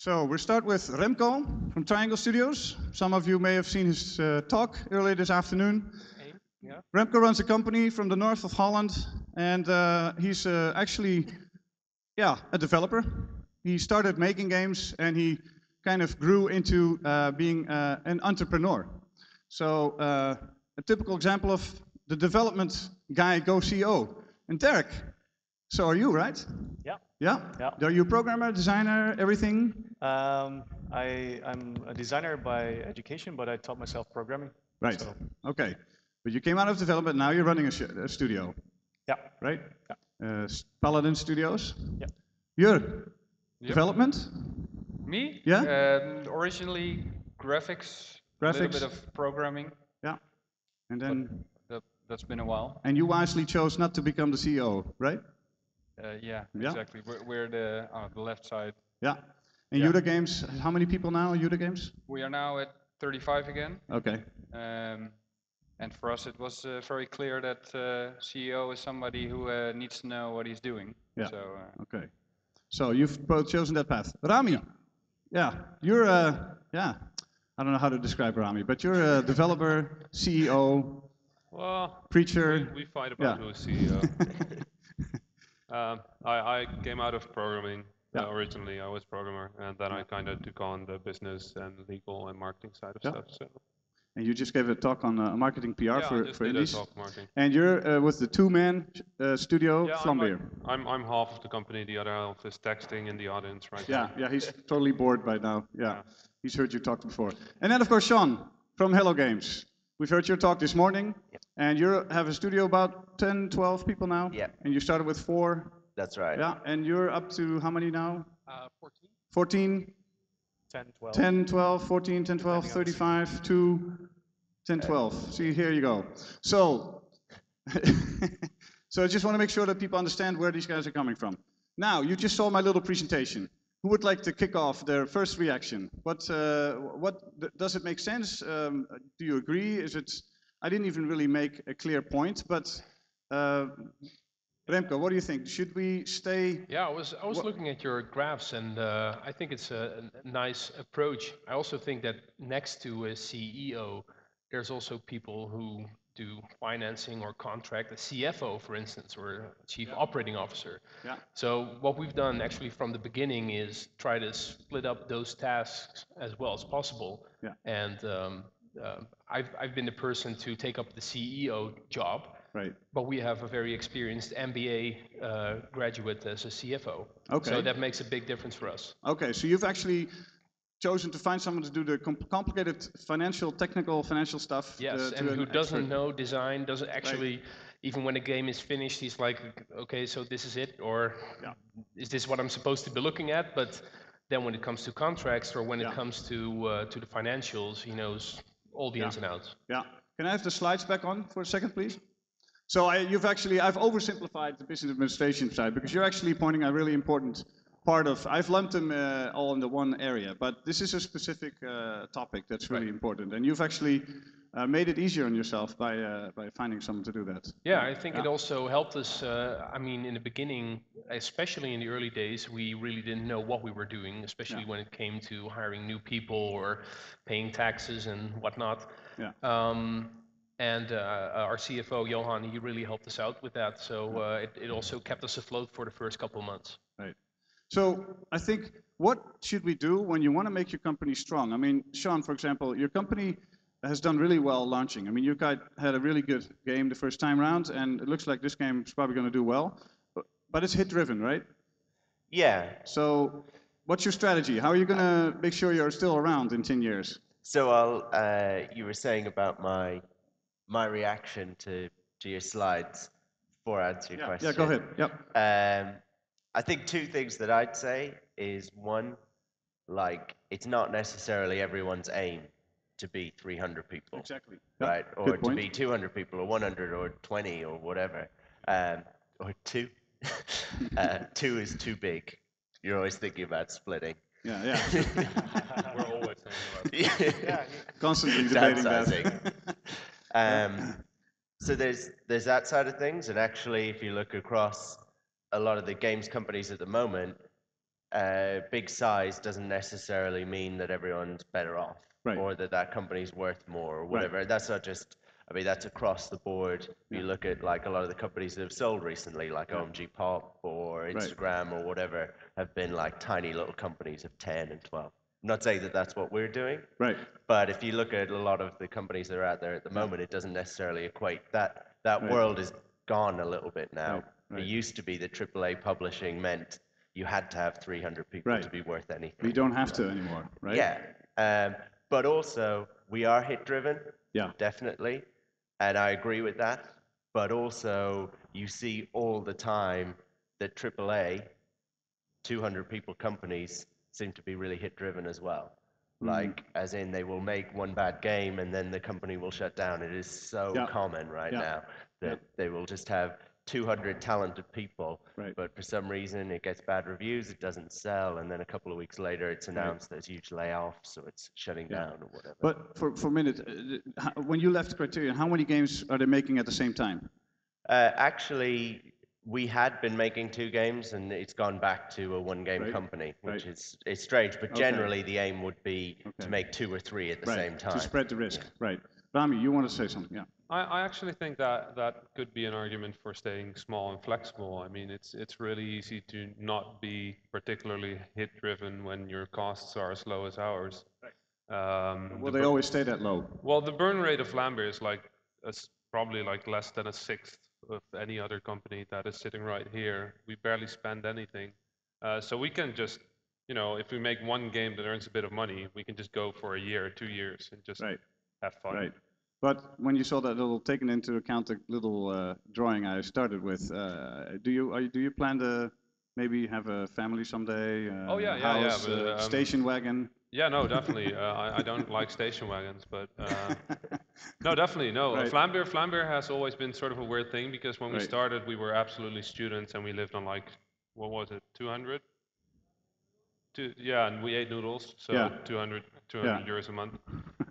So we'll start with Remco from Triangle Studios. Some of you may have seen his talk earlier this afternoon. Hey, yeah. Remco runs a company from the north of Holland, and he's actually, a developer. He started making games, and he kind of grew into being an entrepreneur. So a typical example of the development guy go CEO. And Derk, so are you, right? Yeah. Yeah? Yeah. Are you a programmer, designer, everything? I'm a designer by education, but I taught myself programming. Right. So, Okay. But you came out of development, now you're running a studio. yeah. Right? Yeah. Paladin Studios. Yeah. You're Yep. development? Me? Yeah? Originally graphics, a little Graphics? bit of programming, Yeah. And then, that's been a while. and you wisely chose not to become the CEO, right? Yeah, Yeah. exactly. We're the left side. Yeah. And Yeah. Youdagames, how many people now in Youdagames? We are now at 35 again. Okay. And for us, it was very clear that CEO is somebody who needs to know what he's doing. Yeah. So, Okay. So you've both chosen that path. Rami, yeah, you're I don't know how to describe Rami, but you're a developer, CEO, Well, preacher. we fight about Yeah. who's CEO. I came out of programming Yeah. originally. I was programmer, and then I kind of took on the business and legal and marketing side of Yeah. stuff. So And you just gave a talk on marketing PR yeah, I just for did a indies. talk marketing. And you're with the two-man studio, Yeah, Vlambeer. I'm half of the company. The other half is texting in the audience right Yeah, now. yeah, he's totally bored by now. Yeah, Yeah. he's heard you talk before. And then, of course, Sean from Hello Games. We've heard your talk this morning. Yep. And you have a studio about 10, 12 people now. Yeah. And you started with 4. That's right. Yeah, and you're up to how many now? 14, 14, 10, 12. 10, 12, 14, 10, 12, Depending on the 35, 2, 10, 12. See, here you go. So, so I just want to make sure that people understand where these guys are coming from. Now, you just saw my little presentation. Who would like to kick off their first reaction? What does it make sense? Do you agree? Is it? I didn't even really make a clear point, but Remco, what do you think? Should we stay? Yeah, I was looking at your graphs, and I think it's a nice approach. I also think that next to a CEO, there's also people who do financing or contract, a CFO, for instance, or a chief operating officer. Yeah. So what we've done actually from the beginning is try to split up those tasks as well as possible. Yeah. And I've been the person to take up the CEO job. Right. But we have a very experienced MBA graduate as a CFO. Okay. So that makes a big difference for us. Okay, so you've actually chosen to find someone to do the complicated technical financial stuff. Yes, and who doesn't know design, doesn't actually, even when the game is finished, he's like, okay, so this is it, or is this what I'm supposed to be looking at? But then when it comes to contracts or when it comes to the financials, he knows all the ins and outs. Yeah. Can I have the slides back on for a second, please? So I've oversimplified the business administration side because you're actually pointing a really important part of, I've lumped them all into one area, but this is a specific topic that's really important. And you've actually made it easier on yourself by finding someone to do that. Yeah, I think it also helped us, I mean, in the beginning, especially in the early days, we really didn't know what we were doing, especially when it came to hiring new people or paying taxes and whatnot. Yeah. And our CFO, Johan, he really helped us out with that. So it also kept us afloat for the first couple of months. Right. So I think, what should we do when you want to make your company strong? I mean, Sean, for example, your company has done really well launching. I mean, you guys had a really good game the first time around, and it looks like this game is probably going to do well. But it's hit-driven, right? Yeah. So what's your strategy? How are you going to make sure you're still around in 10 years? So you were saying about my reaction to your slides before I answer your question. Yeah, go ahead. Yep. I think 2 things that I'd say is, one, like, it's not necessarily everyone's aim to be 300 people. Exactly. Right? Yep. Or Good point. to be 200 people or 100 or 20 or whatever. Or 2. 2 is too big. You're always thinking about splitting. Yeah. We're always thinking about it. Constantly debating Downsizing. that. So there's that side of things, and actually, if you look across a lot of the games companies at the moment, big size doesn't necessarily mean that everyone's better off, Right. or that that company's worth more, or whatever. That's not just. I mean, that's across the board. You look at like a lot of the companies that have sold recently, like OMG Pop or Instagram or whatever, have been like tiny little companies of 10 and 12. I'm not saying that that's what we're doing, Right. but if you look at a lot of the companies that are out there at the moment, it doesn't necessarily equate. That world is gone a little bit now. Right. It used to be that AAA publishing meant you had to have 300 people to be worth anything. We don't have to anymore, right? Yeah. But also, we are hit driven. Yeah. Definitely. And I agree with that. But also, you see all the time that AAA, 200 people companies, seem to be really hit driven as well. Like, as in they will make one bad game and then the company will shut down. It is so common right now that they will just have 200 talented people, but for some reason it gets bad reviews, it doesn't sell, and then a couple of weeks later it's announced there's huge layoffs or it's shutting down or whatever. But for a minute, when you left Criterion, how many games are they making at the same time? Actually, we had been making 2 games and it's gone back to a 1-game company, which is it's strange, but generally the aim would be to make 2 or 3 at the same time. To spread the risk, right. Rami, you want to say something? Yeah. I actually think that could be an argument for staying small and flexible. I mean, it's really easy to not be particularly hit-driven when your costs are as low as ours. Well, they always stay that low. Well, the burn rate of Vlambeer is probably like less than a sixth of any other company that is sitting right here. We barely spend anything. So we can just, if we make one game that earns a bit of money, we can just go for a year or 2 years and just have fun. Right. But when you saw that little, taken into account the little drawing I started with, do you plan to maybe have a family someday? House, station wagon? Yeah, no, definitely. I don't like station wagons, but no, definitely, no. Vlambeer has always been sort of a weird thing because when we started, we were absolutely students and we lived on like, what was it, 200? And we ate noodles, so 200 euros a month.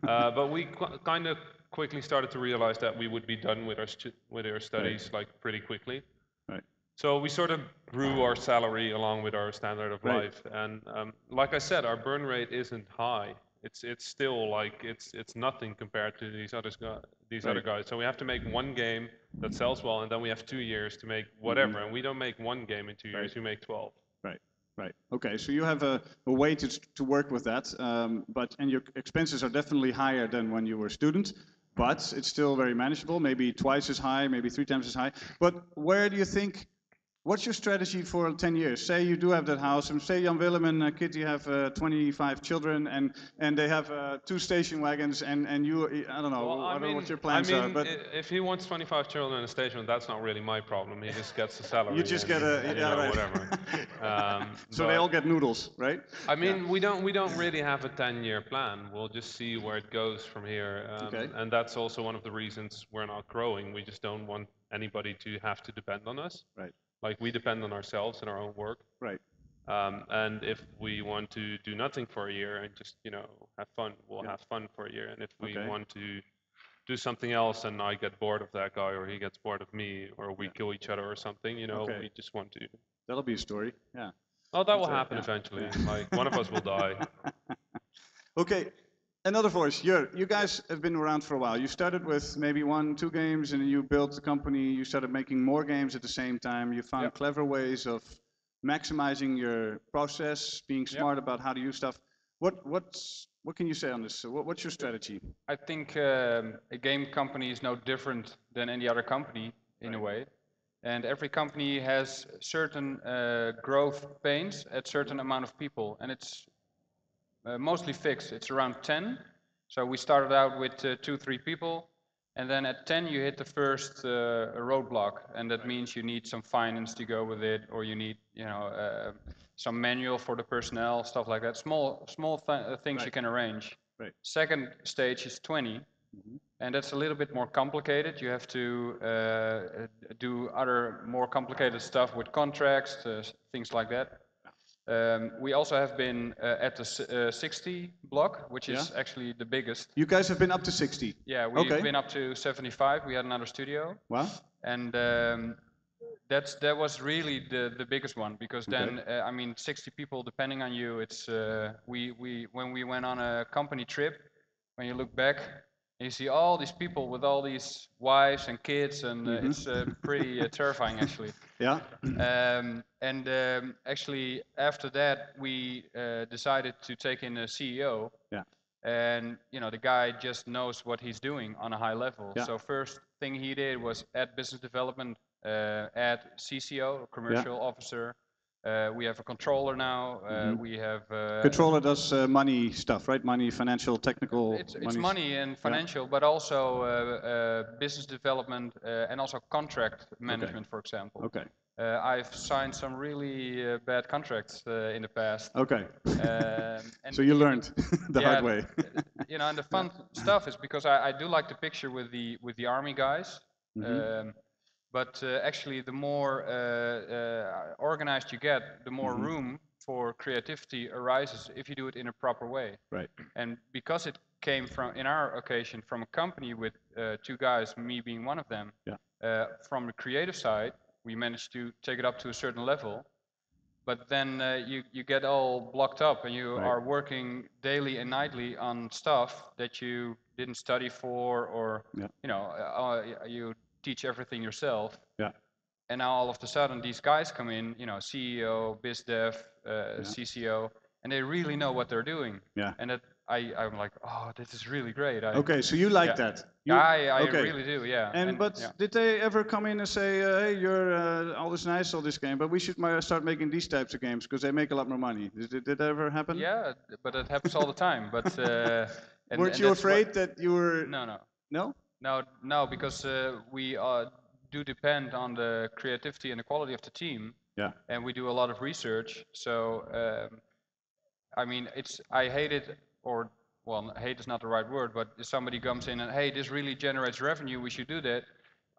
But we kind of quickly started to realize that we would be done with our studies like pretty quickly. Right. So we sort of grew our salary along with our standard of life, and like I said, our burn rate isn't high. It's still like it's nothing compared to these other guys. So we have to make one game that sells well, and then we have 2 years to make whatever. And we don't make one game in 2 years; we make 12. Right. Okay. So you have a way to work with that, and your expenses are definitely higher than when you were a student. But it's still very manageable. Maybe twice as high, maybe 3 times as high. But where do you think? What's your strategy for 10 years? Say you do have that house, and say Jan Willem and Kitty have 25 children, and they have 2 station wagons, and you, I don't know, well, I don't know what your plans are. But if he wants 25 children in a station, that's not really my problem. He just gets the salary. You just get whatever. So they all get noodles, right? I mean, we don't really have a 10-year plan. We'll just see where it goes from here. And that's also one of the reasons we're not growing. We just don't want anybody to have to depend on us. Right. Like we depend on ourselves and our own work. Right. And if we want to do nothing for a year and just have fun, we'll have fun for a year. And if we want to do something else and I get bored of that guy or he gets bored of me or we kill each other or something, we just want to. That'll be a story. Yeah. Oh, that will happen eventually. Like one of us will die. Okay. Another voice, you guys have been around for a while. You started with maybe 1, 2 games, and you built the company. You started making more games at the same time. You found clever ways of maximizing your process, being smart about how to use stuff. What can you say on this? What's your strategy? I think a game company is no different than any other company in a way. And every company has certain growth pains at certain amount of people, and it's mostly fixed. It's around 10. So we started out with 2-3 people, and then at 10 you hit the first roadblock, and that means you need some finance to go with it, or you need some manual for the personnel, stuff like that. Small things you can arrange. Right. Second stage is 20, and that's a little bit more complicated. You have to do other more complicated stuff with contracts, things like that. We also have been at the 60 block, which is actually the biggest. You guys have been up to 60? Yeah, we've been up to 75. We had another studio. Wow. And that was really the biggest one, because then I mean 60 people depending on you. It's when we went on a company trip, when you look back, you see all these people with all these wives and kids, and it's pretty terrifying actually. Yeah. Actually after that we decided to take in a CEO. Yeah. And you know, the guy just knows what he's doing on a high level. Yeah. So first thing he did was add business development, add CCO, commercial officer. We have a controller now. We have Controller does money stuff, right? Money, financial, technical. it's money and financial, but also business development and also contract management, for example. Okay. I've signed some really bad contracts in the past. Okay. And So you learned the hard way. You know, and the fun stuff is because I do like the picture with the army guys. But actually, the more organized you get, the more room for creativity arises if you do it in a proper way. Right. And because it came from, in our occasion, from a company with 2 guys, me being one of them, from the creative side, we managed to take it up to a certain level. But then you get all blocked up, and you are working daily and nightly on stuff that you didn't study for, or you know, you teach everything yourself. Yeah. And now all of a sudden these guys come in, you know, CEO, biz dev, CCO, and they really know what they're doing. Yeah. And that I'm like, oh, this is really great. Okay, so you like that? I really do, yeah. And but did they ever come in and say, hey, you're all this nice, all this game, but we should start making these types of games because they make a lot more money? Did that ever happen? Yeah, but it happens all the time. But weren't you afraid that you were? No, because we do depend on the creativity and the quality of the team. Yeah. And we do a lot of research. So I mean, I hate it, or well, hate is not the right word, but if somebody comes in and, hey, this really generates revenue, we should do that.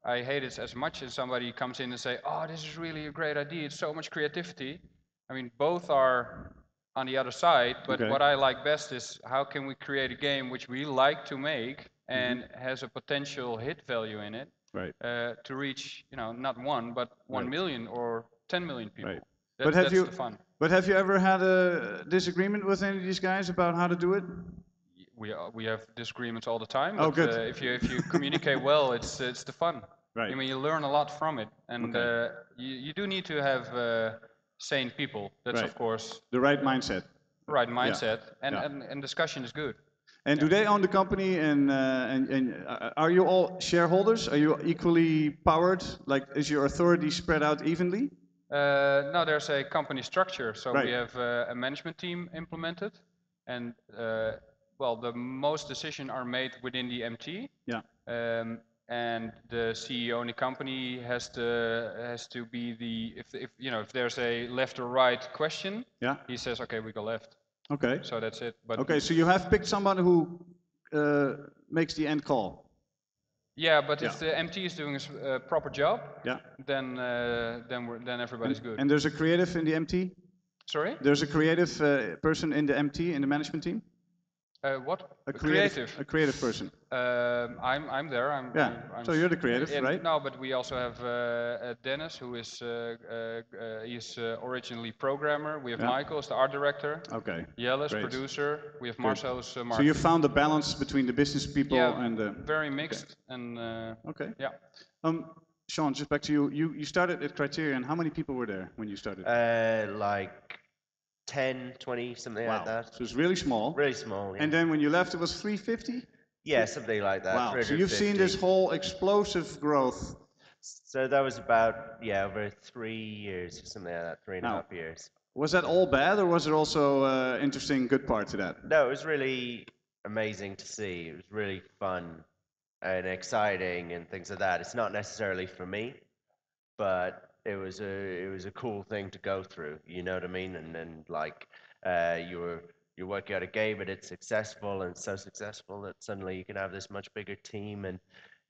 I hate it as much as somebody comes in and say, oh, this is really a great idea, it's so much creativity. I mean, both are on the other side, but what I like best is how can we create a game which we like to make and has a potential hit value in it, to reach, you know, not 1, but 1 million or 10 million people. Right. That's the fun. But have you ever had a disagreement with any of these guys about how to do it? We have disagreements all the time. Oh, but, good. If you communicate well, it's the fun. Right. I mean, you learn a lot from it, and you do need to have sane people. That's of course the right mindset. Right mindset, and discussion is good. And do they own the company? And are you all shareholders? Are you equally powered? Like, is your authority spread out evenly? No, there's a company structure. So we have a management team implemented, and well, the most decisions are made within the MT. Yeah. And the CEO in the company has to be if you know, if there's a left or right question, he says, okay, we go left. Okay. So that's it. But okay, so you have picked someone who makes the end call. Yeah, but if the MT is doing a proper job, then everybody's good. And there's a creative in the MT? Sorry? There's a creative person in the MT, in the management team? What? A creative person. I'm there. I'm so you're the creative, right? No, but we also have Dennis, who is he's originally programmer. We have Michael, as the art director. Okay. Jelle's producer. We have Marcel, as marketing. So you found the balance between the business people and the. Very mixed and. Okay. Yeah. Sean, just back to you. You started at Criterion. How many people were there when you started? Like 10, 20, something like that. So it's really small. Really small, yeah. And then when you left, it was 350? Yeah, something like that. Wow, so you've seen this whole explosive growth. So that was about, over 3 years, something like that, 3.5 years. Was that all bad, or was there also interesting good part to that? No, it was really amazing to see. It was really fun and exciting and things like that. It's not necessarily for me, but it was a cool thing to go through, you know what I mean? And then like you're working out a game and it's successful, and so successful that suddenly you can have this much bigger team, and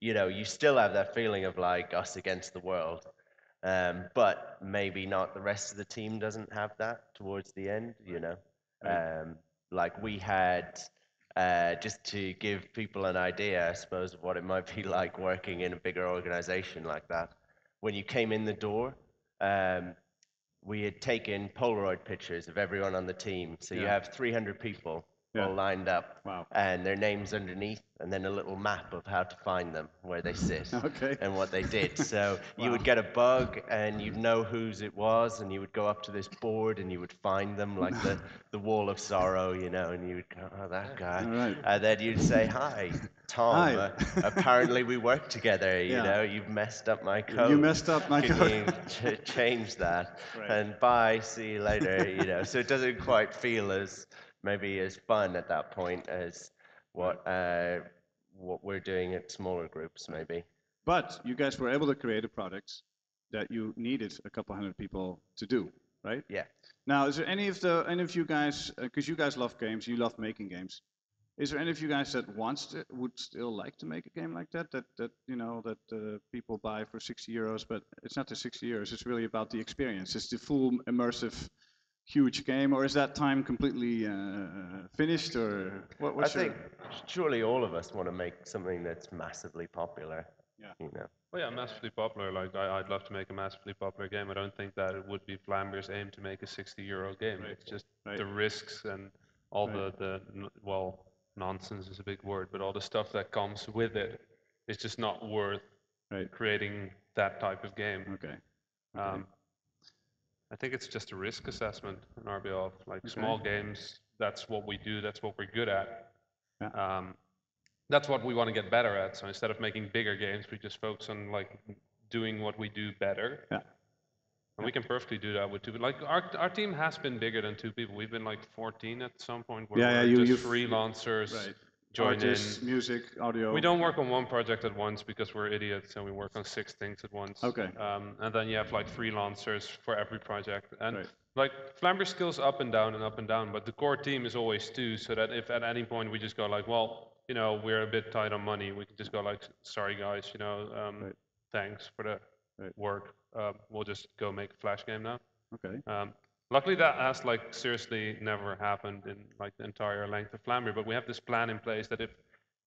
you know, you still have that feeling of like us against the world, but maybe not the rest of the team doesn't have that towards the end, you know. Like we had, just to give people an idea, I suppose, of what it might be like working in a bigger organization like that. when you came in the door, we had taken Polaroid pictures of everyone on the team. So you have 300 people all lined up, and their names underneath, and then a little map of how to find them, where they sit, and what they did. So you would get a bug, and you'd know whose it was, and you would go up to this board, and you would find them, like the wall of sorrow, you know, and you would go, oh, that guy. And then you'd say, hi, Tom. Apparently we work together, you know, you've messed up my code. You messed up my code. Can you change that? And bye, see you later, you know. So it doesn't quite feel as maybe as fun at that point as what we're doing at smaller groups, maybe. But you guys were able to create a product that you needed a couple hundred people to do, right? Yeah. Now, is there any of you guys, because you guys love games, you love making games, is there any of you guys that would still like to make a game like that you know, that people buy for 60 euros, but it's not the 60 euros, it's really about the experience. It's the full immersive huge game, or is that time completely finished, or I think surely all of us want to make something that's massively popular. Yeah. You know. Well, yeah, massively popular. Like I'd love to make a massively popular game. I don't think that it would be Vlambeer's aim to make a 60-euro game. It's just the risks and all the nonsense is a big word, but all the stuff that comes with it is just not worth creating that type of game. Okay. I think it's just a risk assessment in our behalf. Like small games, that's what we do, that's what we're good at. Yeah. That's what we want to get better at. So instead of making bigger games, we just focus on like doing what we do better. Yeah. And we can perfectly do that with 2 people. Like our team has been bigger than 2 people. We've been like 14 at some point where we're just freelancers. Join artists, in. Music, audio. We don't work on one project at once because we're idiots and we work on 6 things at once. Okay. And then you have like freelancers for every project. And like Vlambeer scales up and down, but the core team is always 2, so that if at any point we just go like, well, you know, we're a bit tight on money, we can just go like, sorry guys, you know, thanks for the work. We'll just go make a Flash game now. Okay. Luckily, that has like seriously never happened in like the entire length of Vlambeer, but we have this plan in place that if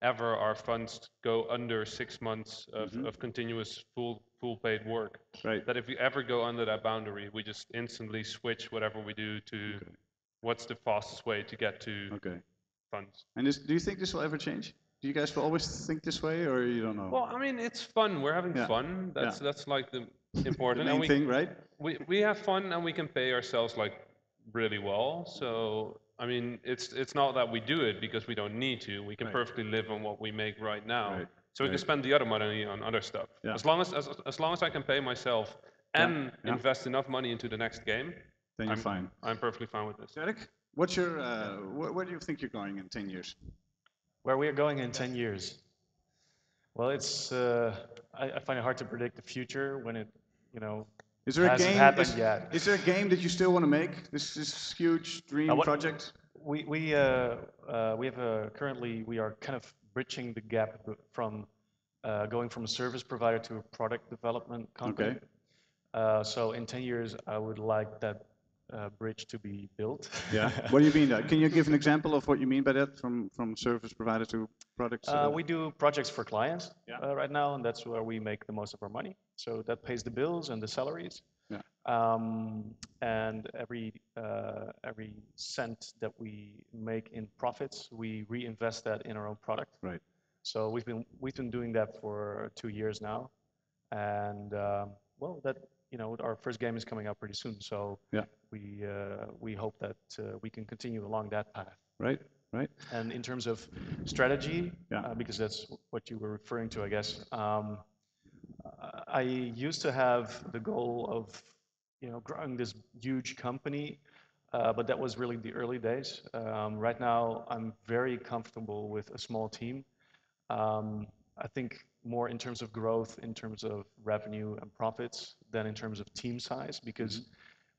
ever our funds go under 6 months of continuous full paid work, that if we ever go under that boundary, we just instantly switch whatever we do to what's the fastest way to get to funds. And do you think this will ever change? Do you guys will always think this way, or you don't know? Well, I mean, it's fun. We're having fun. That's like the important the main thing, right? We have fun and we can pay ourselves like really well. So I mean, it's not that we do it because we don't need to. We can perfectly live on what we make right now. So we can spend the other money on other stuff. As long as I can pay myself and invest enough money into the next game, then you're fine. I'm perfectly fine with this. Derek, what's your where do you think you're going in 10 years? Where we are going in 10 years? Well, it's I find it hard to predict the future when it, you know, hasn't happened yet. Is there a game that you still want to make? This huge dream project? We have currently we are kind of bridging the gap from going from a service provider to a product development company. Okay. So in 10 years, I would like that bridge to be built. Yeah. What do you mean that? Can you give an example of what you mean by that, from service provider to products? We do projects for clients right now, and that's where we make the most of our money. So that pays the bills and the salaries. Yeah. And every cent that we make in profits, we reinvest that in our own product. Right. So we've been doing that for 2 years now, and well, that, you know, our first game is coming out pretty soon. So we hope that we can continue along that path. Right. Right. And in terms of strategy, because that's what you were referring to, I guess. I used to have the goal of, you know, growing this huge company, but that was really the early days. Right now, I'm very comfortable with a small team. I think more in terms of growth, in terms of revenue and profits, than in terms of team size, because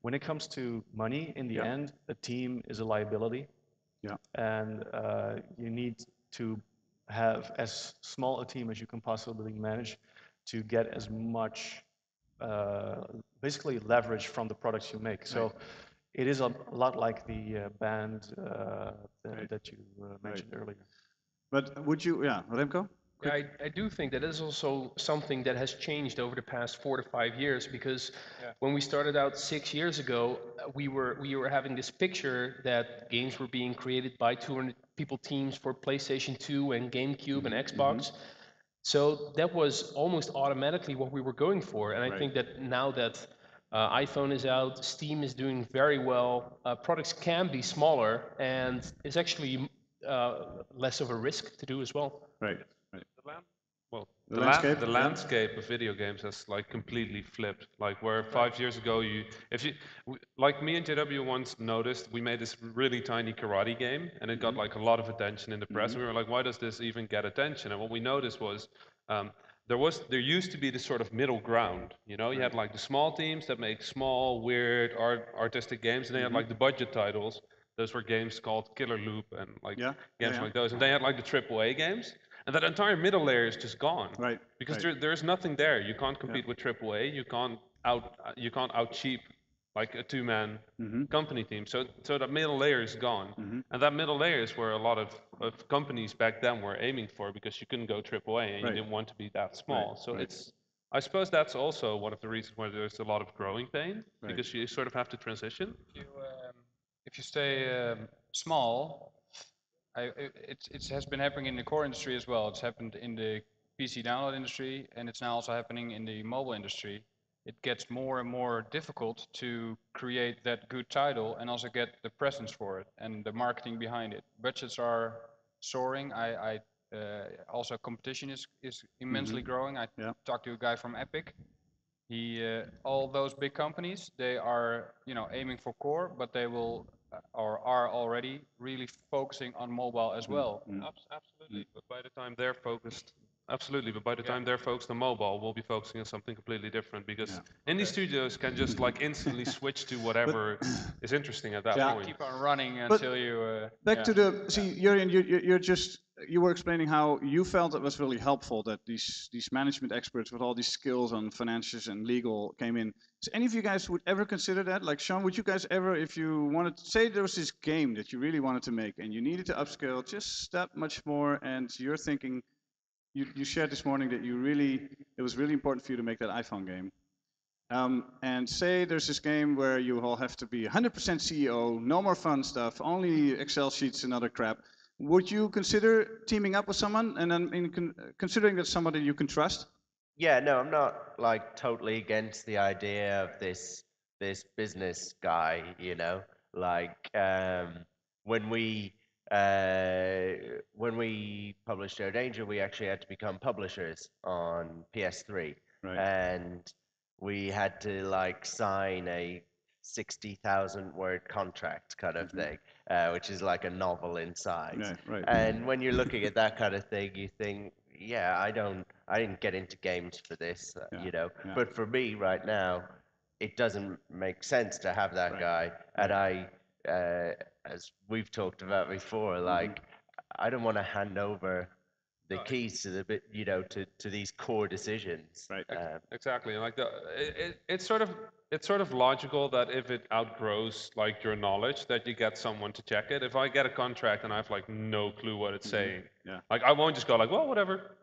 when it comes to money, in the end, a team is a liability. Yeah. And you need to have as small a team as you can possibly manage to get as much, basically, leverage from the products you make. So it is a lot like the band that you mentioned earlier. But would you, Remco? Yeah, I do think that is also something that has changed over the past 4 to 5 years because when we started out 6 years ago, we were having this picture that games were being created by 200 people teams for PlayStation 2 and GameCube and Xbox. So that was almost automatically what we were going for. And I think that now that iPhone is out, Steam is doing very well, products can be smaller, and it's actually less of a risk to do as well. Right. The land- Well, The landscape, the yeah. landscape of video games has like completely flipped. Like where 5 years ago, like me and JW once noticed, we made this really tiny karate game, and it got like a lot of attention in the press. And we were like, why does this even get attention? And what we noticed was, there used to be this sort of middle ground. You know, you had like the small teams that make small, weird, artistic games, and then you had like the budget titles. Those were games called Killer Loop and like games like those. And then you had like the AAA games. And that entire middle layer is just gone. Right. Because there's nothing there. You can't compete with AAA. You can't out cheap like a two-man company team. So that middle layer is gone. And that middle layer is where a lot of companies back then were aiming for, because you couldn't go AAA and you didn't want to be that small. So I suppose that's also one of the reasons why there's a lot of growing pain, because you sort of have to transition. If you stay small, it has been happening in the core industry as well. It's happened in the PC download industry, and it's now also happening in the mobile industry. It gets more and more difficult to create that good title and also get the presence for it and the marketing behind it. Budgets are soaring. Also competition is immensely growing. I talked to a guy from Epic. All those big companies, they are aiming for core, but they will or are already really focusing on mobile as well. Absolutely, but by the time they're focused, they're focused on mobile, we'll be focusing on something completely different, because indie studios can just like instantly switch to whatever is interesting at that point. Keep on running until you. Back to the Jurriaan, you were explaining how you felt it was really helpful that these management experts with all these skills on financials and legal came in. So any of you guys would ever consider that? Like Sean, would you guys ever, if you wanted to say there was this game that you really wanted to make and you needed to upscale just that much more, and you're thinking, you shared this morning that it was really important for you to make that iPhone game. And say there's this game where you all have to be 100% CEO, no more fun stuff, only Excel sheets and other crap. Would you consider teaming up with someone, and then considering that's somebody you can trust? Yeah, no, I'm not like totally against the idea of this business guy, you know. Like when we published Air Danger, we actually had to become publishers on PS3, and we had to like sign a 60,000 word contract kind of thing, which is like a novel in size. And when you're looking at that kind of thing, you think, yeah, I didn't get into games for this, you know. But for me right now, it doesn't make sense to have that guy. And I, as we've talked about before, like I don't want to hand over the keys to the to these core decisions. Exactly. Like it's sort of logical that if it outgrows like your knowledge, that you get someone to check it. If I get a contract and I have like no clue what it's saying, like I won't just go like, well, whatever,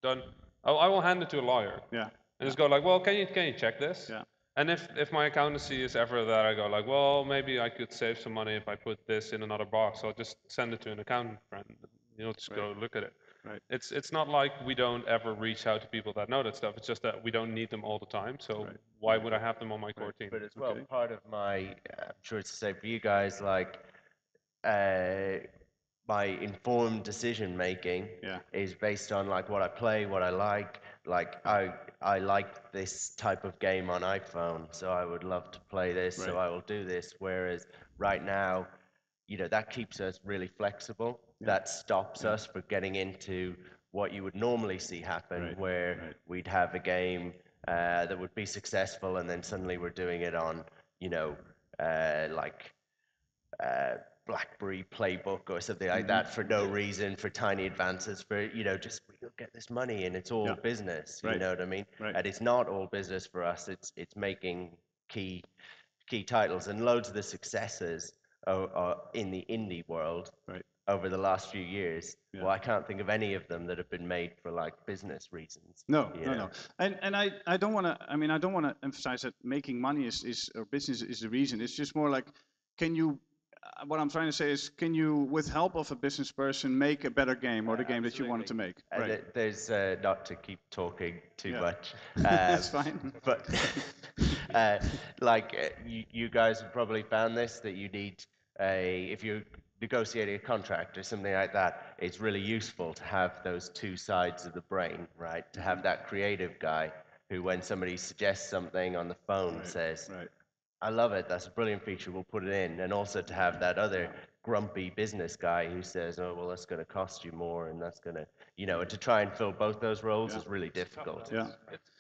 done. I will hand it to a lawyer. And just go like, well, can you check this? And if my accountancy is ever that, I go like, well, maybe I could save some money if I put this in another box. I'll just send it to an accountant friend. Just go look at it. It's not like we don't ever reach out to people that know that stuff. It's just that we don't need them all the time. So why would I have them on my core team? But as well, part of my, I'm sure it's the same for you guys, like my informed decision making is based on like what I play, what I like. Like I like this type of game on iPhone, so I would love to play this, so I will do this. Whereas right now, that keeps us really flexible. That stops us from getting into what you would normally see happen, where we'd have a game that would be successful, and then suddenly we're doing it on, BlackBerry Playbook or something like that for no reason, for tiny advances, for just we'll get this money and it's all business. You know what I mean? And it's not all business for us. It's making key titles, and loads of the successes in the indie world Right. over the last few years. Yeah. Well, I can't think of any of them that have been made for like business reasons. No, you no, know? no. And I don't want to. I mean, I don't want to emphasize that making money is or business is the reason. It's just more like, can you? What I'm trying to say is, can you, with help of a business person, make a better game or the game that you wanted to make? And Right. there's not to keep talking too much. That's fine. But you guys have probably found this, that you need if you're negotiating a contract or something like that, it's really useful to have those two sides of the brain, right? To have that creative guy who, when somebody suggests something on the phone, says, Right. I love it, that's a brilliant feature, we'll put it in. And also to have that other grumpy business guy who says, oh, well, that's going to cost you more, and that's going to, and to try and fill both those roles is really difficult. Yeah.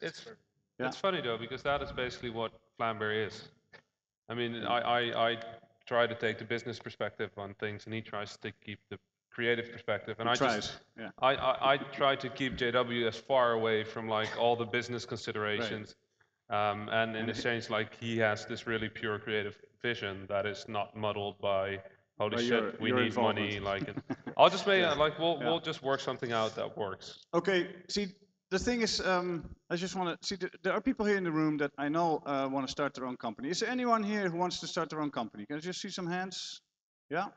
It's funny though, because that is basically what Vlambeer is. I mean, I try to take the business perspective on things, and he tries to keep the creative perspective. And I try to keep JW as far away from like all the business considerations. And in exchange, like, he has this really pure creative vision that is not muddled by holy shit, we need money. Like, I'll just make we'll just work something out that works. Okay. See, the thing is, I just want to see. There are people here in the room that I know want to start their own company. Is there anyone here who wants to start their own company? Can I just see some hands? Yeah.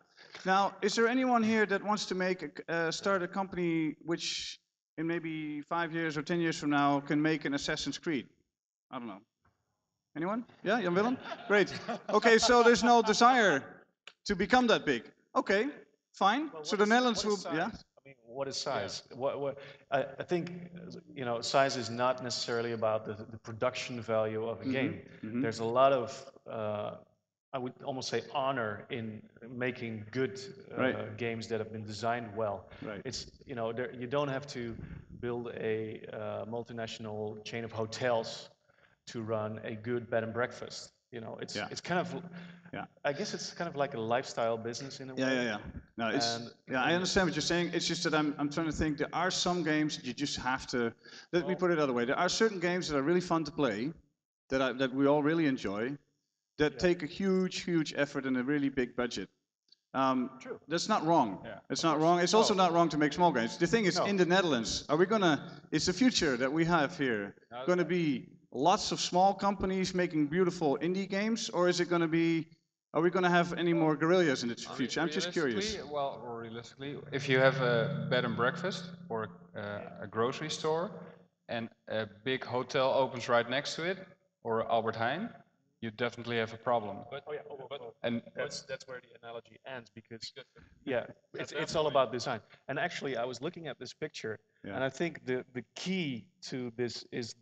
Now, is there anyone here that wants to start a company which, in maybe 5 years or 10 years from now, can make an Assassin's Creed? I don't know. Anyone? Yeah, Jan Willem? Great. Okay, so there's no desire to become that big. Okay, fine. Well, so the Netherlands will, size? yeah? I mean, what is size? I think, size is not necessarily about the production value of a game. There's a lot of, I would almost say, honor in making good games that have been designed well. Right. It's, you don't have to build a multinational chain of hotels to run a good bed and breakfast. It's kind of, I guess it's kind of like a lifestyle business in a way. Yeah. No, I understand what you're saying. It's just that I'm trying to think. There are some games that you just have to. Let me put it the other way. There are certain games that are really fun to play, that we all really enjoy, that take a huge effort and a really big budget. True. That's not wrong. Yeah. It's not wrong. It's also not wrong to make small games. The thing is, in the Netherlands, it's the future that we have here, going to be lots of small companies making beautiful indie games, or is it going to be, are we going to have any more guerrillas in the future? I'm just curious. Well, realistically, if you have a bed and breakfast or a grocery store and a big hotel opens right next to it, or Albert Heijn, you definitely have a problem. And that's where the analogy ends, because it's all about design. And actually, I was looking at this picture, and I think the key to this is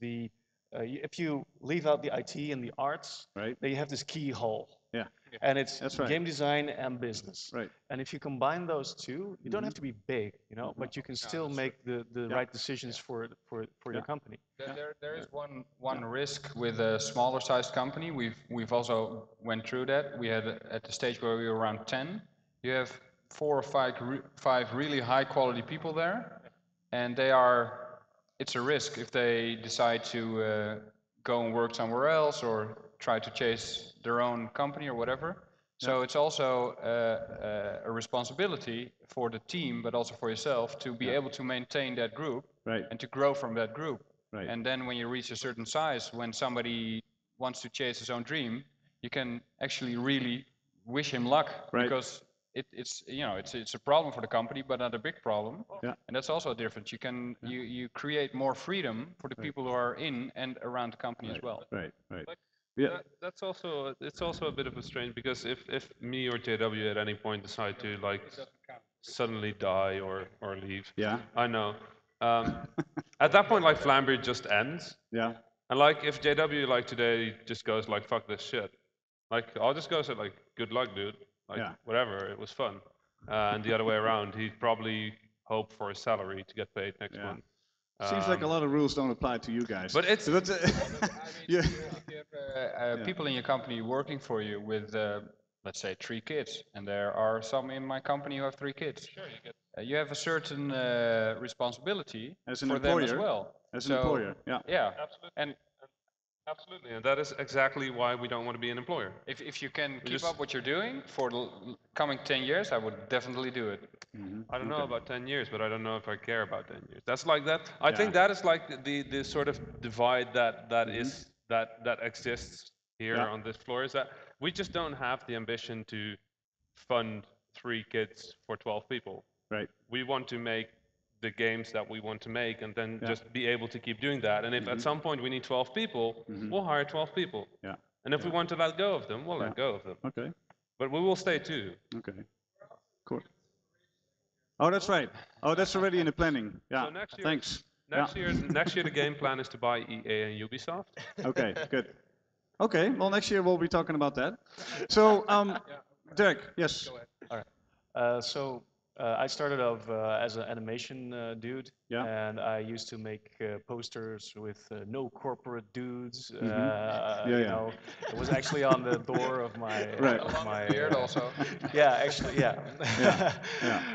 if you leave out the IT and the arts, then you have this keyhole. Yeah. And it's game design and business. Right. And if you combine those two, you don't have to be big, but you can still make the right decisions for your company. There is one risk with a smaller sized company. We've also went through that. We had at the stage where we were around 10. You have 4 or 5 really high quality people there, and it's a risk if they decide to go and work somewhere else or try to chase their own company or whatever. So it's also a responsibility for the team, but also for yourself, to be able to maintain that group and to grow from that group. Right. And then when you reach a certain size, when somebody wants to chase his own dream, you can actually really wish him luck, because it's a problem for the company, but not a big problem. Yeah. And that's also different. You can you create more freedom for the people who are in and around the company as well. Right. It's also a bit of a strange, because if me or JW at any point decide to suddenly die or leave, I know. At that point, Vlambeer just ends. Yeah. And if JW today just goes fuck this shit, I'll just go say good luck, dude. Whatever, it was fun. And the other way around, he'd probably hope for a salary to get paid next month. Seems like a lot of rules don't apply to you guys. But if you have people in your company working for you with, let's say, 3 kids, and there are some in my company who have 3 kids, you have a certain responsibility as an for employer, them as well. As an employer, yeah. Absolutely. And Absolutely, and that is exactly why we don't want to be an employer. If you can keep just- up what you're doing for the coming 10 years, I would definitely do it. I don't know about 10 years, but I don't know if I care about 10 years. That's like that. I think that is like the sort of divide that exists here on this floor, is that we just don't have the ambition to fund 3 kids for 12 people. Right. We want to make the games that we want to make and then just be able to keep doing that. And if at some point we need 12 people, we'll hire 12 people. Yeah. And if we want to let go of them, we'll let go of them. Okay. But we will stay too. Okay. Cool. Oh, that's right. Oh, that's already in the planning. Yeah. So next year, Thanks. Next year the game plan is to buy EA and Ubisoft. Okay. Good. Okay. Well, next year we'll be talking about that. So, Derk, yes. All right. I started off as an animation dude, and I used to make posters with no corporate dudes. You know, it was actually on the door of my Beard also. Yeah, actually, yeah. Yeah.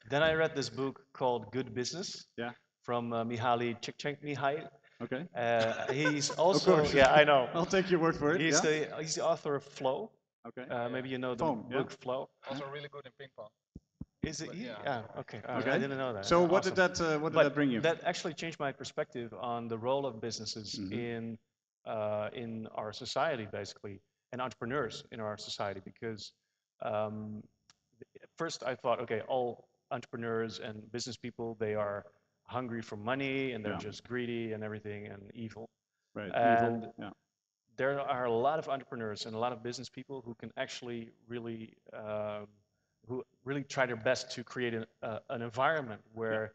Then I read this book called Good Business. Yeah. From Mihaly Csikszentmihalyi. Okay. He's also, yeah, I know. I'll take your word for it. He's the author of Flow. Okay. Maybe you know the book Flow. Also really good in ping pong. Is it? Yeah. Okay. I didn't know that. So what did that bring you? That actually changed my perspective on the role of businesses in our society, basically, and entrepreneurs in our society. Because first I thought, okay, all entrepreneurs and business people, they are hungry for money and they're just greedy and everything and evil. Right. And evil. there are a lot of entrepreneurs and a lot of business people who can actually really, who really try their best to create an environment where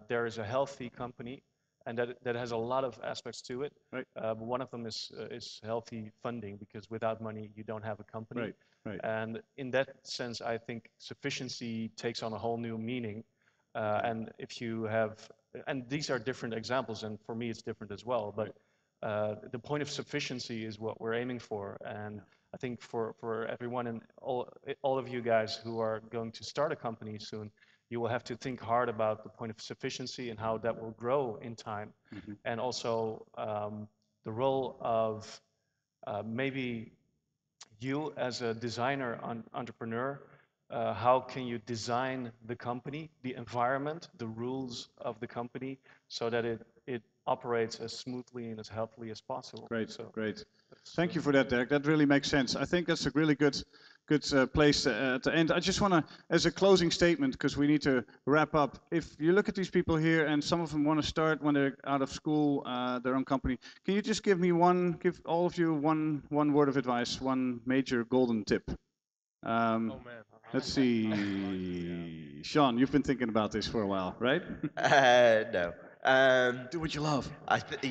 there is a healthy company, and that has a lot of aspects to it. Right. But one of them is healthy funding, because without money you don't have a company. Right. Right. And in that sense, I think sufficiency takes on a whole new meaning. And if you have, and these are different examples, and for me it's different as well. But the point of sufficiency is what we're aiming for, and I think for everyone and all of you guys who are going to start a company soon, you will have to think hard about the point of sufficiency and how that will grow in time, and also the role of maybe you as a designer, entrepreneur. How can you design the company, the environment, the rules of the company, so that it operates as smoothly and as healthily as possible? Great, so great. Thank you for that, Derk. That really makes sense. I think that's a really good place to end. I just want to, as a closing statement, because we need to wrap up. If you look at these people here, and some of them want to start when they're out of school, their own company, can you just give all of you one word of advice, one major golden tip? Oh man. Let's see. Sean, you've been thinking about this for a while, right? No. Do what you love. I think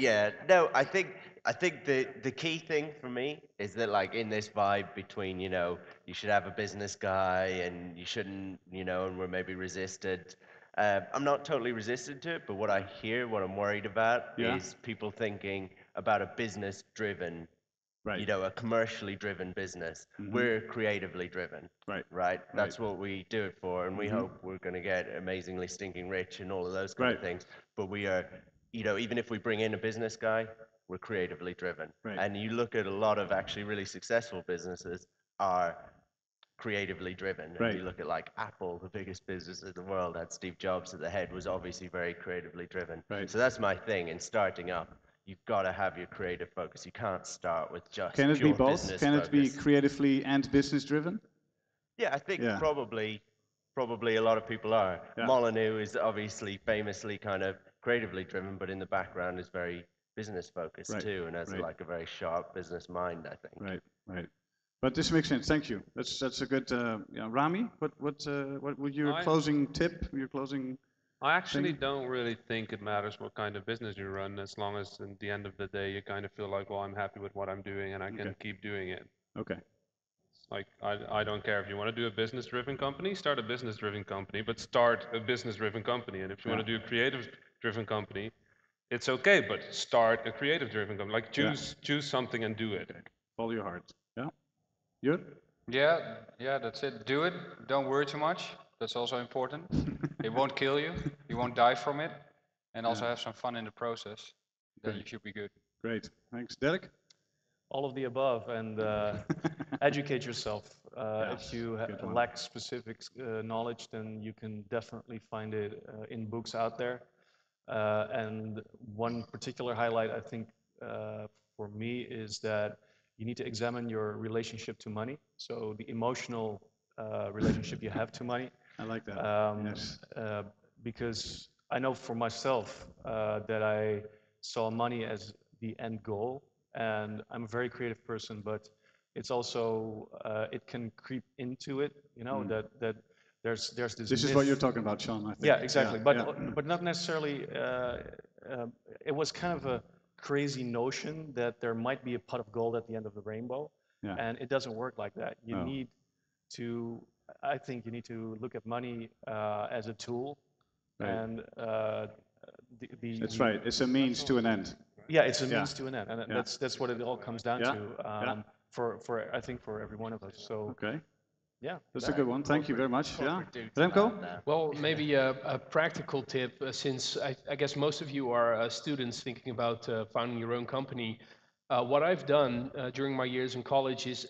the key thing for me is that, like, in this vibe between, you should have a business guy and you shouldn't, and we're maybe resisted. I'm not totally resistant to it, but what I'm worried about is people thinking about a business-driven, a commercially driven business. We're creatively driven, right? That's what we do it for, and we hope we're going to get amazingly stinking rich and all of those kind of things. But we are, even if we bring in a business guy, we're creatively driven. And you look at a lot of actually really successful businesses are creatively driven. And you look at, like, Apple, the biggest business in the world, had Steve Jobs at the head, was obviously very creatively driven. So that's my thing in starting up. You've got to have your creative focus. You can't start with just Can it pure be both? business Can it be focus. creatively and business driven? Yeah, I think probably a lot of people are. Molyneux is obviously famously kind of creatively driven, but in the background is very business focused too, and has like a very sharp business mind, I think. Right. But this makes sense. Thank you. That's a good. Rami, what would your closing tip? Your closing. I actually don't really think it matters what kind of business you run, as long as at the end of the day you kind of feel like, well, I'm happy with what I'm doing and I can keep doing it. Okay. Like, I don't care if you want to do a business-driven company, start a business-driven company, but start a business-driven company. And if you want to do a creative-driven company, it's okay, but start a creative-driven company. Like, choose something and do it. Follow your heart. Yeah. You? Yeah, that's it. Do it. Don't worry too much. That's also important. It won't kill you. You won't die from it. And also have some fun in the process. then you should be good. Great. Thanks. Derk? All of the above, and educate yourself. If you good one. lack specific knowledge, then you can definitely find it in books out there. And one particular highlight, I think, for me is that you need to examine your relationship to money. So the emotional relationship you have to money. I like that. Yes. Because I know for myself that I saw money as the end goal, and I'm a very creative person, but it's also it can creep into it. You know that there's this. This is what you're talking about, Sean. I think. Yeah, exactly. But not necessarily. It was kind of a crazy notion that there might be a pot of gold at the end of the rainbow, and it doesn't work like that. You need to. I think you need to look at money as a tool, and that's right. It's a means to an end. Yeah, it's a means to an end, and that's what it all comes down to. For I think for every one of us. So okay. Yeah, that's a good one. Thank you very much. Yeah, Remco? Well, maybe a practical tip, since I guess most of you are students thinking about founding your own company. What I've done during my years in college is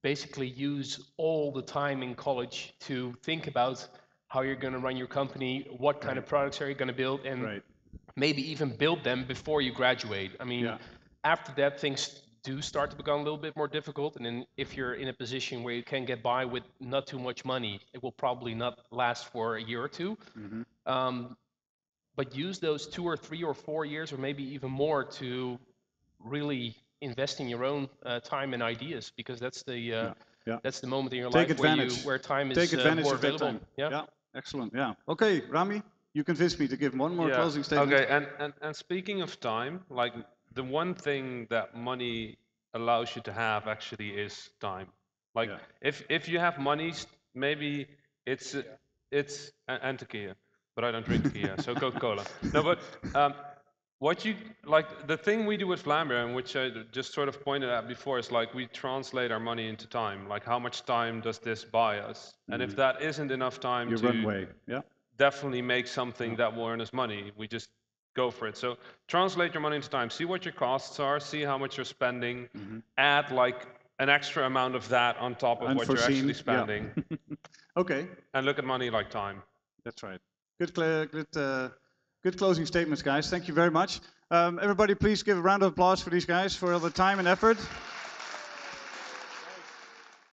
basically use all the time in college to think about how you're going to run your company, what kind of products are you going to build, and maybe even build them before you graduate. I mean, after that, things do start to become a little bit more difficult, and then if you're in a position where you can get by with not too much money, it will probably not last for a year or two. But use those 2 or 3 or 4 years, or maybe even more, to really invest in your own time and ideas, because that's the moment in your life where time is more available. Yeah, excellent. Yeah. Okay, Rami, you convinced me to give one more closing statement. Okay, and speaking of time, like, the one thing that money allows you to have actually is time. Like, if you have money, maybe it's and tequila, but I don't drink tequila, so Coca-Cola. No, but the thing we do with Vlambeer, and which I just sort of pointed at before, is like we translate our money into time. Like, how much time does this buy us? And if that isn't enough time to definitely make something that will earn us money, we just go for it. So translate your money into time. See what your costs are. See how much you're spending. Add like an extra amount of that on top of what you're actually spending. Okay. And look at money like time. That's right. Good closing statements, guys. Thank you very much. Everybody, please give a round of applause for these guys for all the time and effort.